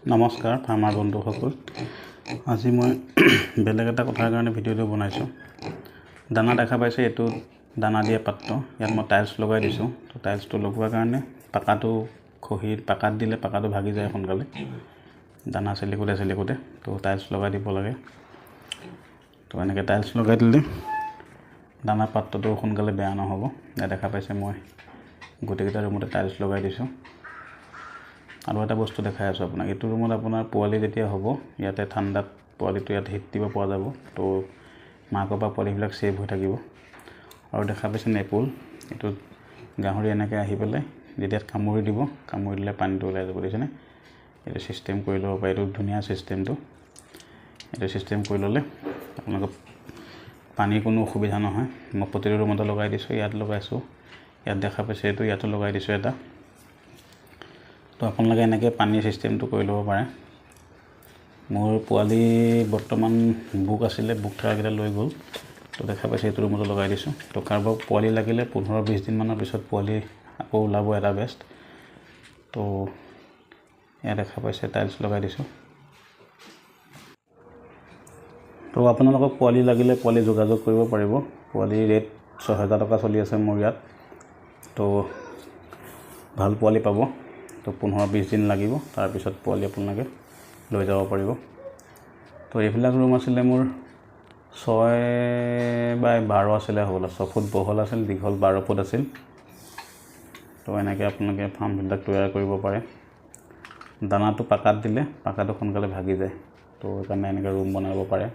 নমস্কাৰ ফাৰ্মাৰ বন্ধুসকল। আজি মই বেলেগ এটা কথাৰ কাৰণে ভিডিঅ'টো বনাইছোঁ। দানা দেখা পাইছে, এইটো দানা দিয়া পাত্ৰ। ইয়াত মই টাইলছ লগাই দিছোঁ। তো টাইলছটো লগোৱাৰ কাৰণে পাকাটো পাকাত দিলে পাকাটো ভাগি যায় সোনকালে, দানা চেলিকোতে। তো টাইলছ লগাই দিব লাগে। তো এনেকৈ টাইলছ লগাই দিলে দানা পাত্ৰটো সোনকালে বেয়া নহ'ব। ইয়াত দেখা পাইছে মই গোটেইকেইটা ৰুমতে টাইলছ লগাই দিছোঁ। আৰু এটা বস্তু দেখাই আছোঁ আপোনাক। এইটো ৰুমত আপোনাৰ পোৱালি যেতিয়া হ'ব, ইয়াতে ঠাণ্ডাত পোৱালিটো ইয়াত হিট দিব পৰা যাব। তো মাকৰ পৰা পোৱালিবিলাক ছেভ হৈ থাকিব। আৰু দেখা পাইছে নেপুল, এইটো গাহৰি এনেকৈ আহি পেলাই যেতিয়া কামুৰি দিলে পানীটো ওলাই যাব, দেখিছেনে? এইটো ছিষ্টেম কৰি ল'ব পাৰে। এইটো ধুনীয়া ছিষ্টেমটো। এইটো ছিষ্টেম কৰি ল'লে আপোনালোকৰ পানীৰ কোনো অসুবিধা নহয়। মই প্ৰতিটো ৰুমতে লগাই দিছোঁ, ইয়াত লগাইছোঁ, ইয়াত দেখা পাইছে এইটো ইয়াতো লগাই দিছোঁ এটা। তো আপোনালোকে এনেকৈ পানীৰ ছিষ্টেমটো কৰি ল'ব পাৰে। মোৰ পোৱালি বৰ্তমান বুক আছিলে, বুক থকাকেইটা লৈ গ'ল। তো দেখা পাইছে এইটো ৰুমতো লগাই দিছোঁ। তো কাৰোবাক পোৱালি লাগিলে 15-20 দিনমানৰ পিছত পোৱালি আকৌ ওলাব এটা বেষ্ট। তো এয়া দেখা পাইছে টাইলছ লগাই দিছোঁ। তো আপোনালোকক পোৱালি লাগিলে পোৱালি যোগাযোগ কৰিব পাৰিব। পোৱালি ৰেট 6,000 টকা চলি আছে মোৰ ইয়াত। তো ভাল পোৱালি পাব। তো 15-20 দিন লাগিব, তাৰপিছত পোৱালি আপোনালোকে লৈ যাব পাৰিব। তো এইবিলাক ৰুম আছিলে মোৰ 6x12 আছিলে হ'বলা। 6 ফুট বহল আছিল, দীঘল 12 ফুট আছিল। তো এনেকৈ আপোনালোকে ফাৰ্মবিলাক তৈয়াৰ কৰিব পাৰে। দানাটো পাকাত দিলে পাকাটো সোনকালে ভাগি যায়। তো সেইকাৰণে এনেকৈ ৰুম বনাব পাৰে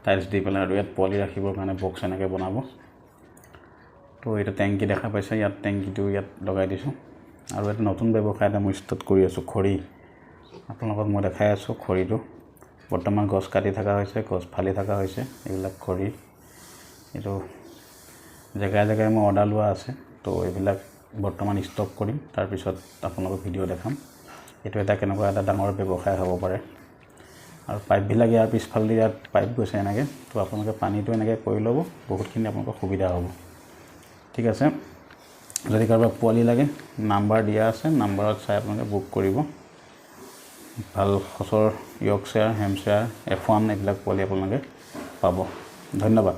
টাইলছ দি পেলাই। আৰু ইয়াত পোৱালি ৰাখিবৰ কাৰণে বক্স এনেকৈ বনাব। তো এইটো টেংকি দেখা পাইছে, ইয়াত টেংকিটো ইয়াত লগাই দিছোঁ। আৰু এটা নতুন ব্যৱসায় এটা মই ষ্টাৰ্ট কৰি আছোঁ, খৰি। আপোনালোকক মই দেখাই আছোঁ খৰিটো। বৰ্তমান গছ কাটি থকা হৈছে, গছ ফালি থকা হৈছে, এইবিলাক খৰি। এইটো জেগাই মই অৰ্ডাৰ লোৱা আছে। তো এইবিলাক বৰ্তমান ষ্টক কৰিম, তাৰপিছত আপোনালোকক ভিডিঅ' দেখাম। এইটো এটা কেনেকুৱা এটা ডাঙৰ ব্যৱসায় হ'ব পাৰে। আৰু পাইপবিলাক ইয়াৰ পিছফালেদি ইয়াত পাইপ গৈছে এনেকৈ। তো আপোনালোকে পানীটো এনেকৈ কৰি ল'ব, বহুতখিনি আপোনালোকৰ সুবিধা হ'ব। ঠিক আছে। যদি কাৰোবাক পোৱালি লাগে, নাম্বাৰ দিয়া আছে, নাম্বাৰত চাই আপোনালোকে বুক কৰিব। ভাল সঁচৰ য়ৰ্কশ্বায়াৰ, হেম্পশ্বায়াৰ, F1 এইবিলাক পোৱালি আপোনালোকে পাব। ধন্যবাদ।